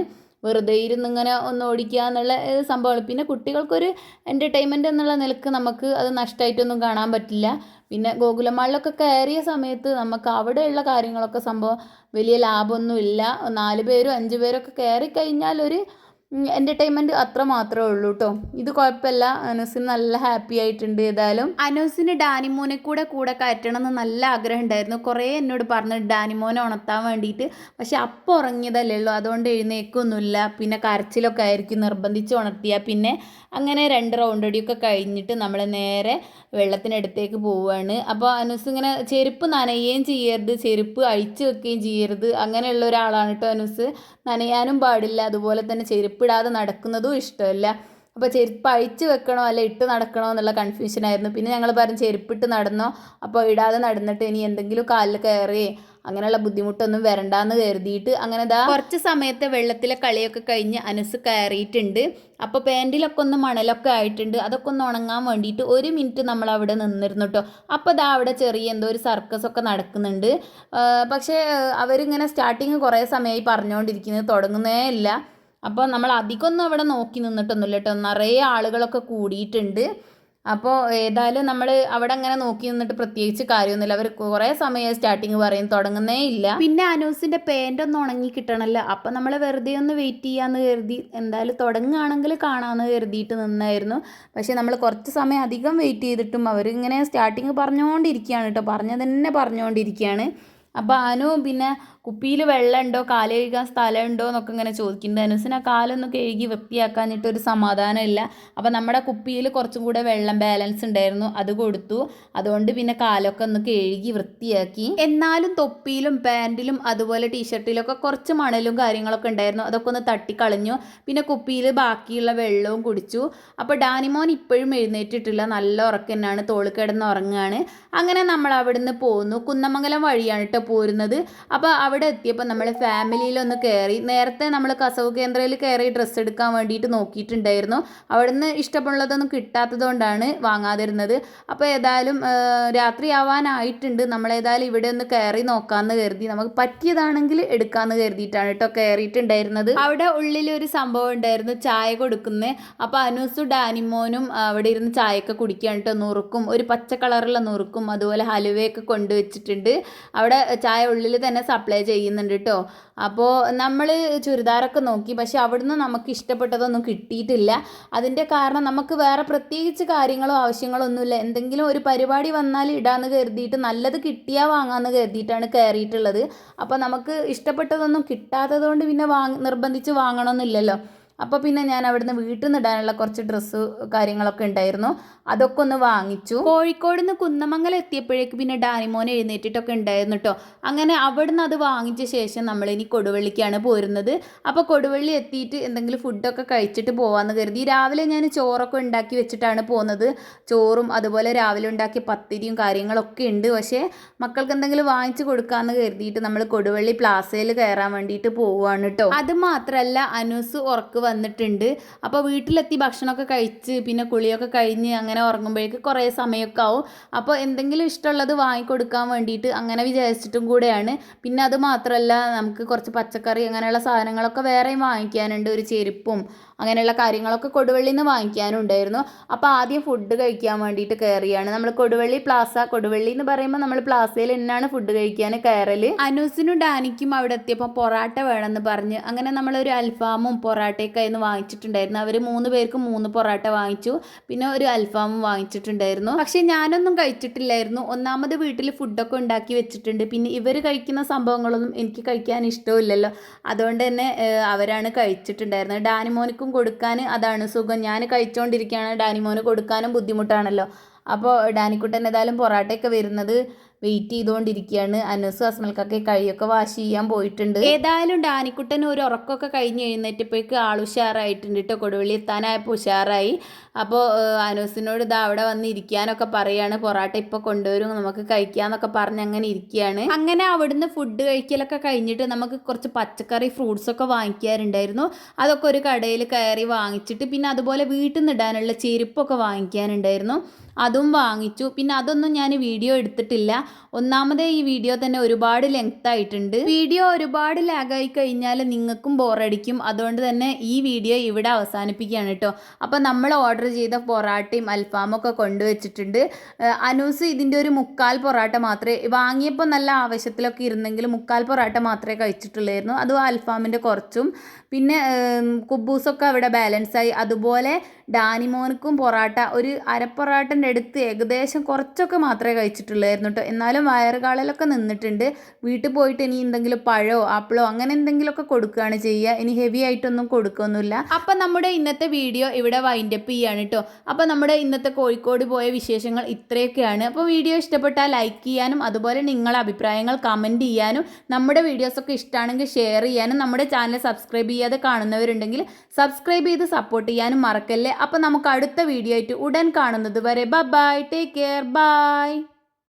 വെറുതെ ഇരുന്നിങ്ങനെ ഒന്ന് ഓടിക്കുക എന്നുള്ള സംഭവമാണ്. പിന്നെ കുട്ടികൾക്കൊരു എൻ്റർടൈൻമെൻറ്റ് എന്നുള്ള നിലക്ക് നമുക്ക് അത് നഷ്ടമായിട്ടൊന്നും കാണാൻ പറ്റില്ല. പിന്നെ ഗോകുലമാളിലൊക്കെ കയറിയ സമയത്ത് നമുക്ക് അവിടെയുള്ള കാര്യങ്ങളൊക്കെ സംഭവം വലിയ ലാഭമൊന്നുമില്ല. 4 പേരും 5 പേരൊക്കെ കയറി കഴിഞ്ഞാൽ ഒരു എൻ്റർടൈൻമെൻറ്റ് അത്ര മാത്രമേ ഉള്ളൂ കേട്ടോ. ഇത് കുഴപ്പമില്ല, അനൂസിന് നല്ല ഹാപ്പി ആയിട്ടുണ്ട്. ഏതായാലും അനൂസിന് ഡാനിമോനെ കൂടെ കയറ്റണം എന്ന് നല്ല ആഗ്രഹം ഉണ്ടായിരുന്നു. കുറേ എന്നോട് പറഞ്ഞു ഡാനിമോനെ ഉണർത്താൻ വേണ്ടിയിട്ട്, പക്ഷെ അപ്പോൾ ഉറങ്ങിയതല്ലേ ഉള്ളൂ, അതുകൊണ്ട് എഴുന്നേക്കൊന്നുമില്ല. പിന്നെ കരച്ചിലൊക്കെ ആയിരിക്കും നിർബന്ധിച്ച് ഉണർത്തിയാൽ. പിന്നെ അങ്ങനെ 2 റൗണ്ട് അടിയൊക്കെ കഴിഞ്ഞിട്ട് നമ്മൾ നേരെ വെള്ളത്തിനടുത്തേക്ക് പോവുകയാണ്. അപ്പോൾ അനൂസ് ഇങ്ങനെ ചെരുപ്പ് നനയുകയും ചെയ്യരുത്, ചെരുപ്പ് അഴിച്ചു വെക്കുകയും ചെയ്യരുത്, അങ്ങനെയുള്ള ഒരാളാണ് കേട്ടോ അനൂസ്. നനയാനും പാടില്ല, അതുപോലെ തന്നെ ചെരുപ്പിടാതെ നടക്കുന്നതും ഇഷ്ടമല്ല. അപ്പോൾ ചെരുപ്പ് അഴിച്ച് വെക്കണോ അല്ല ഇട്ട് നടക്കണോ എന്നുള്ള കൺഫ്യൂഷനായിരുന്നു. പിന്നെ ഞങ്ങൾ പറഞ്ഞു ചെരുപ്പിട്ട് നടന്നോ, അപ്പോൾ ഇടാതെ നടന്നിട്ട് ഇനി എന്തെങ്കിലും കാലിൽ കയറി അങ്ങനെയുള്ള ബുദ്ധിമുട്ടൊന്നും വരണ്ടാന്ന് കരുതിയിട്ട് അങ്ങനെ ഇതാ കുറച്ച് സമയത്ത് വെള്ളത്തിലെ കളിയൊക്കെ കഴിഞ്ഞ് അനൂസ് കയറിയിട്ടുണ്ട്. അപ്പോൾ പാൻറ്റിലൊക്കെ ഒന്ന് മണലൊക്കെ ആയിട്ടുണ്ട്, അതൊക്കെ ഒന്ന് ഉണങ്ങാൻ വേണ്ടിയിട്ട് 1 മിനിറ്റ് നമ്മൾ അവിടെ നിന്നിരുന്നു കേട്ടോ. അപ്പോൾ ഇതാ അവിടെ ചെറിയ എന്തോ ഒരു സർക്കസൊക്കെ നടക്കുന്നുണ്ട്. പക്ഷേ അവരിങ്ങനെ സ്റ്റാർട്ടിങ് കുറേ സമയമായി പറഞ്ഞുകൊണ്ടിരിക്കുന്നത്, തുടങ്ങുന്നേ ഇല്ല. അപ്പോൾ നമ്മൾ അധികമൊന്നും അവിടെ നോക്കി നിന്നിട്ടൊന്നുമില്ല കേട്ടോ, നിറയെ ആളുകളൊക്കെ കൂടിയിട്ടുണ്ട്. അപ്പോൾ ഏതായാലും നമ്മൾ അവിടെ അങ്ങനെ നോക്കി നിന്നിട്ട് പ്രത്യേകിച്ച് കാര്യമൊന്നുമില്ല. അവർ കുറേ സമയം സ്റ്റാർട്ടിങ് പറയും, തുടങ്ങുന്നേ ഇല്ല. പിന്നെ അനൂസിൻ്റെ പാൻ്റ് ഒന്ന് ഉണങ്ങി കിട്ടണമല്ലോ, അപ്പോൾ നമ്മൾ വെറുതെ ഒന്ന് വെയിറ്റ് ചെയ്യാമെന്ന് കരുതി എന്തായാലും തുടങ്ങുകയാണെങ്കിൽ കാണാമെന്ന് കരുതിയിട്ട് നിന്നായിരുന്നു. പക്ഷേ നമ്മൾ കുറച്ച് സമയം അധികം വെയിറ്റ് ചെയ്തിട്ടും അവരിങ്ങനെ സ്റ്റാർട്ടിങ് പറഞ്ഞുകൊണ്ടിരിക്കുകയാണ് കേട്ടോ, പറഞ്ഞത് തന്നെ പറഞ്ഞുകൊണ്ടിരിക്കുകയാണ്. അപ്പോൾ അനു പിന്നെ കുപ്പിയിൽ വെള്ളം ഉണ്ടോ, കാല് കഴുകാൻ സ്ഥലം ഉണ്ടോ എന്നൊക്കെ ഇങ്ങനെ ചോദിക്കുന്നുണ്ട്. അനുസിന് ആ കാലൊന്ന് കഴുകി വൃത്തിയാക്കാഞ്ഞിട്ടൊരു സമാധാനമില്ല. അപ്പോൾ നമ്മുടെ കുപ്പിയിൽ കുറച്ചും കൂടെ വെള്ളം ബാലൻസ് ഉണ്ടായിരുന്നു, അത് കൊടുത്തു. അതുകൊണ്ട് പിന്നെ കാലൊക്കെ ഒന്ന് കഴുകി വൃത്തിയാക്കി. എന്നാലും തൊപ്പിയിലും പാൻറ്റിലും അതുപോലെ ടീഷർട്ടിലൊക്കെ കുറച്ച് മണലും കാര്യങ്ങളൊക്കെ ഉണ്ടായിരുന്നു, അതൊക്കെ ഒന്ന് തട്ടിക്കളഞ്ഞു. പിന്നെ കുപ്പിയിൽ ബാക്കിയുള്ള വെള്ളവും കുടിച്ചു. അപ്പോൾ ഡാനിമോൻ ഇപ്പോഴും എഴുന്നേറ്റിട്ടില്ല, നല്ല ഉറക്കം തന്നെയാണ്, തോള് കിടന്ന് ഉറങ്ങുകയാണ്. അങ്ങനെ നമ്മൾ അവിടുന്ന് പോന്നു. കുന്നമംഗലം വഴിയാണ് കേട്ടോ പോരുന്നത്. അപ്പോൾ അവിടെ എത്തിയപ്പോൾ നമ്മൾ ഫാമിലിയിലൊന്ന് കയറി. നേരത്തെ നമ്മൾ കസവ് കേന്ദ്രയിൽ കയറി ഡ്രസ്സ് എടുക്കാൻ വേണ്ടിയിട്ട് നോക്കിയിട്ടുണ്ടായിരുന്നു. അവിടുന്ന് ഇഷ്ടമുള്ളതൊന്നും കിട്ടാത്തത് കൊണ്ടാണ് വാങ്ങാതിരുന്നത്. അപ്പോൾ ഏതായാലും രാത്രിയാവാനായിട്ടുണ്ട്, നമ്മളേതായാലും ഇവിടെ ഒന്ന് കയറി നോക്കാമെന്ന് കരുതി. നമുക്ക് പറ്റിയതാണെങ്കിൽ എടുക്കാമെന്ന് കരുതിയിട്ടാണ് കേട്ടോ കയറിയിട്ടുണ്ടായിരുന്നത്. അവിടെ ഉള്ളിലൊരു സംഭവം ഉണ്ടായിരുന്നു, ചായ കൊടുക്കുന്നത്. അപ്പോൾ അനൂസും ഡാനിമോനും അവിടെ ഇരുന്ന് ചായയൊക്കെ കുടിക്കുകയാണ് കേട്ടോ. നുറുക്കും, ഒരു പച്ച കളറുള്ള നുറുക്കും അതുപോലെ ഹലുവയൊക്കെ കൊണ്ടുവച്ചിട്ടുണ്ട്. അവിടെ ചായ ഉള്ളിൽ തന്നെ സപ്ലൈ ചെയ്യുന്നുണ്ട് കേട്ടോ. അപ്പോൾ നമ്മൾ ചുരിദാറൊക്കെ നോക്കി, പക്ഷെ അവിടുന്ന് നമുക്ക് ഇഷ്ടപ്പെട്ടതൊന്നും കിട്ടിയിട്ടില്ല. അതിൻ്റെ കാരണം നമുക്ക് വേറെ പ്രത്യേകിച്ച് കാര്യങ്ങളോ ആവശ്യങ്ങളോ ഒന്നുമില്ല. എന്തെങ്കിലും ഒരു പരിപാടി വന്നാൽ ഇടാമെന്ന് കരുതിയിട്ട് നല്ലത് കിട്ടിയാൽ വാങ്ങാമെന്ന് കരുതിയിട്ടാണ് കയറിയിട്ടുള്ളത്. അപ്പോൾ നമുക്ക് ഇഷ്ടപ്പെട്ടതൊന്നും കിട്ടാത്തത് കൊണ്ട് പിന്നെ നിർബന്ധിച്ച് വാങ്ങണമെന്നില്ലല്ലോ. അപ്പോൾ പിന്നെ ഞാൻ അവിടുന്ന് വീട്ടിൽ നിന്ന് ഇടാനുള്ള കുറച്ച് ഡ്രസ്സ് കാര്യങ്ങളൊക്കെ ഉണ്ടായിരുന്നു, അതൊക്കെ ഒന്ന് വാങ്ങിച്ചു. കോഴിക്കോട് നിന്ന് കുന്നമംഗലം എത്തിയപ്പോഴേക്ക് പിന്നെ ഡാനിമോൻ എഴുന്നേറ്റിട്ടൊക്കെ ഉണ്ടായിരുന്നു കേട്ടോ. അങ്ങനെ അവിടുന്ന് അത് വാങ്ങിച്ച ശേഷം നമ്മളിനി കൊടുവള്ളിക്കാണ് പോരുന്നത്. അപ്പോൾ കൊടുവള്ളി എത്തിയിട്ട് എന്തെങ്കിലും ഫുഡൊക്കെ കഴിച്ചിട്ട് പോകാമെന്ന് കരുതി. രാവിലെ ഞാൻ ചോറൊക്കെ ഉണ്ടാക്കി വെച്ചിട്ടാണ് പോകുന്നത്. ചോറും അതുപോലെ രാവിലെ ഉണ്ടാക്കിയ പത്തിരിയും കാര്യങ്ങളൊക്കെ ഉണ്ട്. പക്ഷേ മക്കൾക്ക് എന്തെങ്കിലും വാങ്ങിച്ച് കൊടുക്കാമെന്ന് കരുതിയിട്ട് നമ്മൾ കൊടുവള്ളി പ്ലാസയിൽ കയറാൻ വേണ്ടിയിട്ട് പോവുകയാണ് കേട്ടോ. അത് മാത്രമല്ല അനൂസ് ഉറക്ക് വന്നിട്ടുണ്ട്. അപ്പോൾ വീട്ടിലെത്തി ഭക്ഷണമൊക്കെ കഴിച്ച് പിന്നെ കുളിയൊക്കെ കഴിഞ്ഞ് അങ്ങനെ ഉറങ്ങുമ്പോഴേക്ക് കുറേ സമയമൊക്കെ ആവും. അപ്പോൾ എന്തെങ്കിലും ഇഷ്ടമുള്ളത് വാങ്ങിക്കൊടുക്കാൻ വേണ്ടിയിട്ട് അങ്ങനെ വിചാരിച്ചിട്ടും കൂടെയാണ്. പിന്നെ അത് മാത്രമല്ല നമുക്ക് കുറച്ച് പച്ചക്കറി അങ്ങനെയുള്ള സാധനങ്ങളൊക്കെ വേറെയും വാങ്ങിക്കാനുണ്ട്, ഒരു ചെരുപ്പും അങ്ങനെയുള്ള കാര്യങ്ങളൊക്കെ കൊടുവള്ളിയിൽ നിന്ന് വാങ്ങിക്കാനും ഉണ്ടായിരുന്നു. അപ്പോൾ ആദ്യം ഫുഡ് കഴിക്കാൻ വേണ്ടിയിട്ട് കയറിയാണ് നമ്മൾ കൊടുവള്ളി പ്ലാസ. കൊടുവള്ളി എന്ന് പറയുമ്പോൾ നമ്മൾ പ്ലാസയിൽ തന്നെയാണ് ഫുഡ് കഴിക്കാൻ കയറൽ. അനൂസിനും ഡാനിക്കും അവിടെ എത്തിയപ്പോൾ പൊറാട്ട വേണമെന്ന് പറഞ്ഞ് അങ്ങനെ നമ്മളൊരു അൽഫാമും പൊറാട്ടയൊക്കെ ആയിരുന്നു വാങ്ങിച്ചിട്ടുണ്ടായിരുന്നു. അവർ 3 പേർക്ക് 3 പൊറാട്ട വാങ്ങിച്ചു, പിന്നെ ഒരു അൽഫാമും വാങ്ങിച്ചിട്ടുണ്ടായിരുന്നു. പക്ഷേ ഞാനൊന്നും കഴിച്ചിട്ടില്ലായിരുന്നു. ഒന്നാമത് വീട്ടിൽ ഫുഡൊക്കെ ഉണ്ടാക്കി വെച്ചിട്ടുണ്ട്, പിന്നെ ഇവർ കഴിക്കുന്ന സംഭവങ്ങളൊന്നും എനിക്ക് കഴിക്കാൻ ഇഷ്ടമില്ലല്ലോ. അതുകൊണ്ട് തന്നെ അവരാണ് കഴിച്ചിട്ടുണ്ടായിരുന്നത്. ഡാനിമോനിക്കും കൊടുക്കാൻ അതാണ് സുഖം, ഞാൻ കഴിച്ചുകൊണ്ടിരിക്കുകയാണ്, ഡാനിമോന് കൊടുക്കാനും ബുദ്ധിമുട്ടാണല്ലോ. അപ്പോൾ ഡാനിക്കുട്ടൻ ഏതായാലും പൊറാട്ടയൊക്കെ വരുന്നത് വെയിറ്റ് ചെയ്തുകൊണ്ടിരിക്കുകയാണ്. അനൂസ് അസ്മൽക്കൊക്കെ കഴിയൊക്കെ വാഷ് ചെയ്യാൻ പോയിട്ടുണ്ട്. ഏതായാലും ഡാനിക്കുട്ടൻ ഒരു ഉറക്കമൊക്കെ കഴിഞ്ഞ് എഴുന്നേറ്റപ്പോഴേക്ക് ഉഷാറായിട്ടുണ്ട് കേട്ടോ. കൊടുവള്ളി എത്താനായപ്പോൾ ഉഷാറായി. അപ്പോൾ അനൂസിനോട് ഇതാ അവിടെ വന്ന് ഇരിക്കാനൊക്കെ പറയാണ്. പൊറാട്ട ഇപ്പോൾ കൊണ്ടുവരും, നമുക്ക് കഴിക്കാമെന്നൊക്കെ പറഞ്ഞ് അങ്ങനെ ഇരിക്കുകയാണ്. അങ്ങനെ അവിടുന്ന് ഫുഡ് കഴിക്കലൊക്കെ കഴിഞ്ഞിട്ട് നമുക്ക് കുറച്ച് പച്ചക്കറി ഫ്രൂട്ട്സൊക്കെ വാങ്ങിക്കാറുണ്ടായിരുന്നു. അതൊക്കെ ഒരു കടയിൽ കയറി വാങ്ങിച്ചിട്ട് പിന്നെ അതുപോലെ വീട്ടിൽ നിന്ന് ഇടാനുള്ള ചെരുപ്പൊക്കെ വാങ്ങിക്കാനുണ്ടായിരുന്നു, അതും വാങ്ങിച്ചു. പിന്നെ അതൊന്നും ഞാൻ വീഡിയോ എടുത്തിട്ടില്ല. ഒന്നാമതേ ഈ വീഡിയോ തന്നെ ഒരുപാട് ലെങ്ത് ആയിട്ടുണ്ട്. വീഡിയോ ഒരുപാട് ലാഗായി കഴിഞ്ഞാൽ നിങ്ങൾക്കും ബോറടിക്കും. അതുകൊണ്ട് തന്നെ ഈ വീഡിയോ ഇവിടെ അവസാനിപ്പിക്കുകയാണ് കേട്ടോ. അപ്പോൾ നമ്മൾ ഓർഡർ ചെയ്ത പൊറാട്ടയും അൽഫാമൊക്കെ കൊണ്ടുവച്ചിട്ടുണ്ട്. അനൂസ് ഇതിൻ്റെ ഒരു 3/4 പൊറാട്ട മാത്രമേ വാങ്ങിയപ്പോൾ നല്ല ആവശ്യത്തിലൊക്കെ ഇരുന്നെങ്കിൽ 3/4 പൊറാട്ട മാത്രമേ കഴിച്ചിട്ടുള്ളായിരുന്നു, അതും അൽഫാമിൻ്റെ കുറച്ചും. പിന്നെ കുബൂസൊക്കെ അവിടെ ബാലൻസായി. അതുപോലെ ഡാനിമോനുക്കും പൊറാട്ട ഒരു അരപ്പൊറാട്ടൻ്റെ അടുത്ത് ഏകദേശം കുറച്ചൊക്കെ മാത്രമേ കഴിച്ചിട്ടുള്ളായിരുന്നു കേട്ടോ. എന്നാലും വയറുകാളിലൊക്കെ നിന്നിട്ടുണ്ട്. വീട്ടിൽ പോയിട്ട് ഇനി എന്തെങ്കിലും പഴമോ ആപ്പിളോ അങ്ങനെ എന്തെങ്കിലുമൊക്കെ കൊടുക്കുകയാണ് ചെയ്യുക, ഇനി ഹെവി ആയിട്ടൊന്നും കൊടുക്കുകയൊന്നുമില്ല. അപ്പം നമ്മുടെ ഇന്നത്തെ വീഡിയോ ഇവിടെ വൈൻഡപ്പ് ചെയ്യാണ് കേട്ടോ. അപ്പോൾ നമ്മുടെ ഇന്നത്തെ കോഴിക്കോട് പോയ വിശേഷങ്ങൾ ഇത്രയൊക്കെയാണ്. അപ്പോൾ വീഡിയോ ഇഷ്ടപ്പെട്ടാൽ ലൈക്ക് ചെയ്യാനും അതുപോലെ നിങ്ങളുടെ അഭിപ്രായങ്ങൾ കമൻറ്റ് ചെയ്യാനും നമ്മുടെ വീഡിയോസൊക്കെ ഇഷ്ടമാണെങ്കിൽ ഷെയർ ചെയ്യാനും നമ്മുടെ ചാനൽ സബ്സ്ക്രൈബ് ചെയ്യാതെ കാണുന്നവരുണ്ടെങ്കിൽ സബ്സ്ക്രൈബ് ചെയ്ത് സപ്പോർട്ട് ചെയ്യാനും മറക്കല്ലേ. അപ്പോൾ നമുക്ക് അടുത്ത വീഡിയോ ആയിട്ട് ഉടൻ കാണുന്നത് വരെ ബൈ, ടേക്ക് കെയർ, ബൈ.